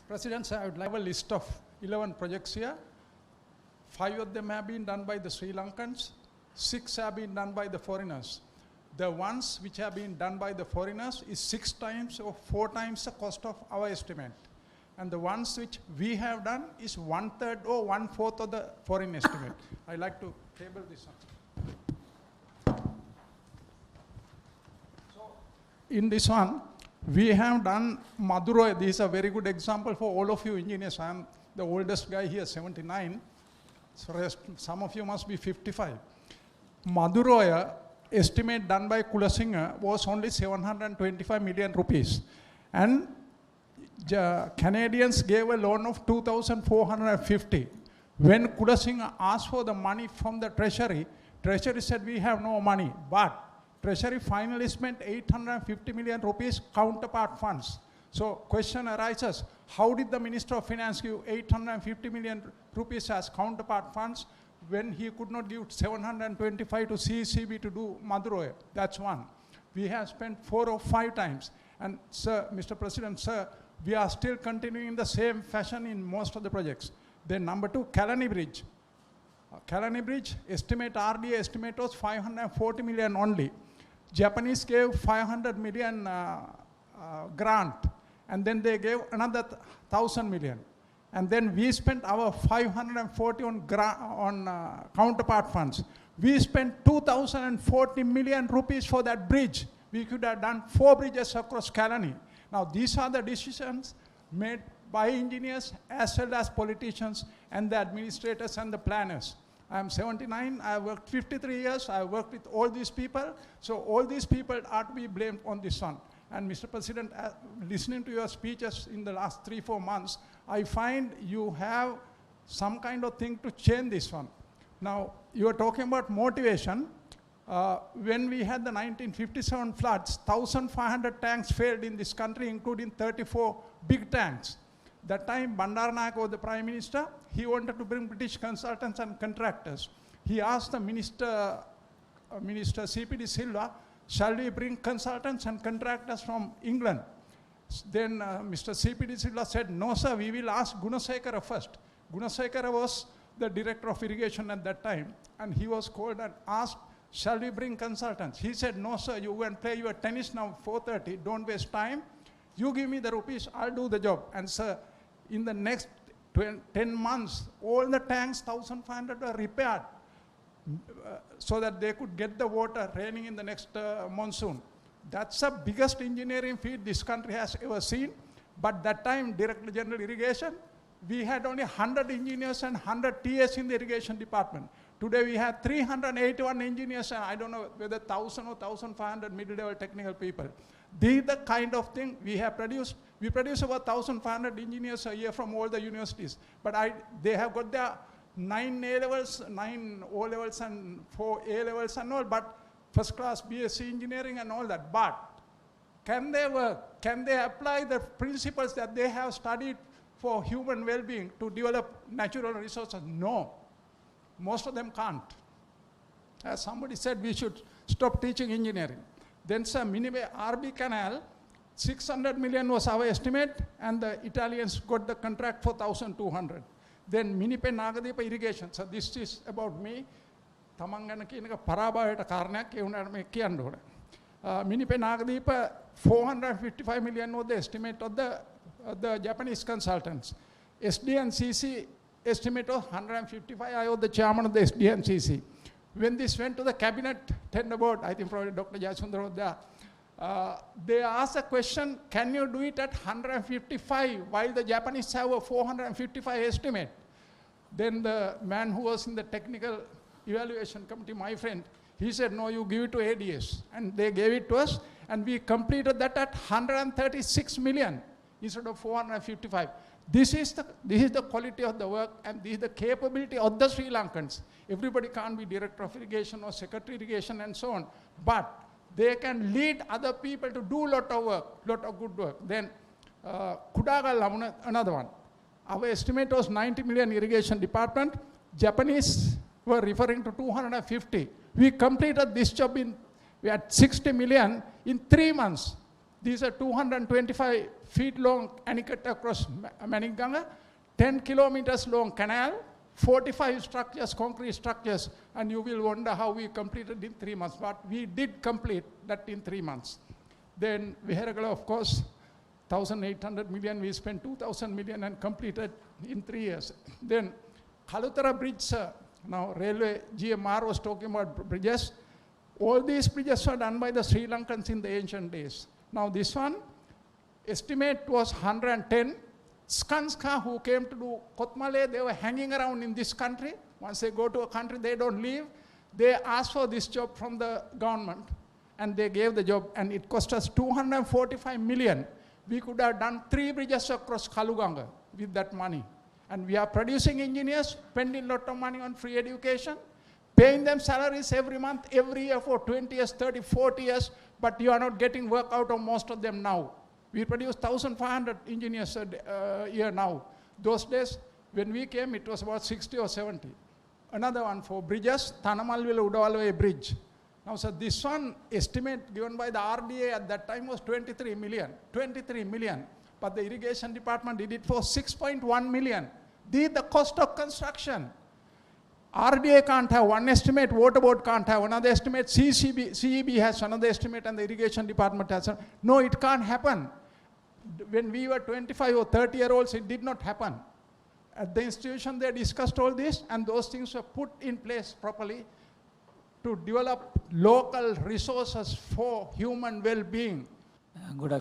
Presidents, I would like a list of 11 projects here. 5 of them have been done by the Sri Lankans, 6 have been done by the foreigners. The ones which have been done by the foreigners is 6 times or 4 times the cost of our estimate. And the ones which we have done is 1/3 or 1/4 of the foreign estimate. I like to table this one. So in this one, we have done Madurai. This is a very good example for all of you engineers. I am the oldest guy here, 79. So some of you must be 55. Madurai estimate done by Kulasinghe was only 725 million rupees. And Canadians gave a loan of 2,450. When Kulasinghe asked for the money from the Treasury, Treasury said we have no money. But Treasury finally spent 850 million rupees counterpart funds. So question arises, how did the Minister of Finance give 850 million rupees as counterpart funds when he could not give 725 to CECB to do Madurai? That's one. We have spent 4 or 5 times. And sir, Mr. President, sir, we are still continuing in the same fashion in most of the projects. Then number 2, Kalani Bridge. Kalani Bridge estimate, RDA estimate was 540 million only. Japanese gave 500 million grant, and then they gave another 1,000 million. And then we spent our 540 on counterpart funds. We spent 2,040 million rupees for that bridge. We could have done 4 bridges across Kalani. Now these are the decisions made by engineers as well as politicians and the administrators and the planners. I am 79, I have worked 53 years, I have worked with all these people, so all these people are to be blamed on this one. And Mr. President, listening to your speeches in the last 3-4 months, I find you have some kind of thing to change this one. Now, you are talking about motivation. When we had the 1957 floods, 1,500 tanks failed in this country, including 34 big tanks. That time, Bandaranaike was the Prime Minister. He wanted to bring British consultants and contractors. He asked the Minister CPD Silva, shall we bring consultants and contractors from England? Then Mr. CPD Silva said, no sir, we will ask Gunasekara first. Gunasekara was the Director of Irrigation at that time, and he was called and asked, shall we bring consultants? He said, no sir, you go and play your tennis now 4:30, don't waste time. You give me the rupees, I'll do the job. And sir, in the next 10 months, all the tanks, 1,500 were repaired so that they could get the water raining in the next monsoon. That's the biggest engineering feat this country has ever seen. But that time, Director General Irrigation, we had only 100 engineers and 100 TAs in the irrigation department. Today we have 381 engineers and I don't know whether 1,000 or 1,500 middle-level technical people. This is the kind of thing we have produced. We produce about 1,500 engineers a year from all the universities. But they have got their 9 A-levels, 9 O-levels and 4 A-levels and all, but first class BSc engineering and all that. But can they work? Can they apply the principles that they have studied for human well-being to develop natural resources? No. Most of them can't. As somebody said, we should stop teaching engineering. Then sir, Minibe RB Canal, 600 million was our estimate, and the Italians got the contract for 1,200. Then Minipe Nagadeepa irrigation. So this is about me. Tamangana kinaka parabahayata karanayak e unata me kiyanna ona. Minipe Nagadeepa 455 million was the estimate of the Japanese consultants. SDNCC estimate was 155. I was the chairman of the SDNCC. When this went to the cabinet tender board, I think probably Dr. Jayasundar was there, they asked a question, can you do it at 155 while the Japanese have a 455 estimate? Then the man who was in the technical evaluation committee, my friend, he said, no, you give it to ADS. And they gave it to us, and we completed that at 136 million instead of 455. This is the quality of the work, and this is the capability of the Sri Lankans. Everybody can't be Director of Irrigation or Secretary Irrigation and so on, but they can lead other people to do a lot of work, lot of good work. Then Kudagal, another one. Our estimate was 90 million irrigation department. Japanese were referring to 250. We completed this job we had 60 million in 3 months. These are 225 feet long anicut across Maniganga, 10 kilometers long canal, 45 structures, concrete structures, and you will wonder how we completed in 3 months. But we did complete that in 3 months. Then Viharagala, of course, 1,800 million, we spent 2,000 million and completed in 3 years. Then Kalutara Bridge, now railway, GMR was talking about bridges. All these bridges were done by the Sri Lankans in the ancient days. Now this one, estimate was 110. Skanska, who came to do Kotmale, they were hanging around in this country. Once they go to a country, they don't leave. They asked for this job from the government, and they gave the job, and it cost us 245 million. We could have done 3 bridges across Kaluganga with that money. And we are producing engineers, spending a lot of money on free education, paying them salaries every month, every year for 20 years, 30, 40 years, but you are not getting work out of most of them now. We produce 1,500 engineers a year now. Those days, when we came, it was about 60 or 70. Another one for bridges, Tanamalvila Udawalway Bridge. Now, so this one estimate given by the RDA at that time was 23 million. 23 million. But the irrigation department did it for 6.1 million. The cost of construction. RDA can't have one estimate, water board can't have another estimate, CEB has another estimate, and the irrigation department has another. No, it can't happen. When we were 25 or 30-year-olds, it did not happen. At the institution, they discussed all this, and those things were put in place properly to develop local resources for human well-being. Good.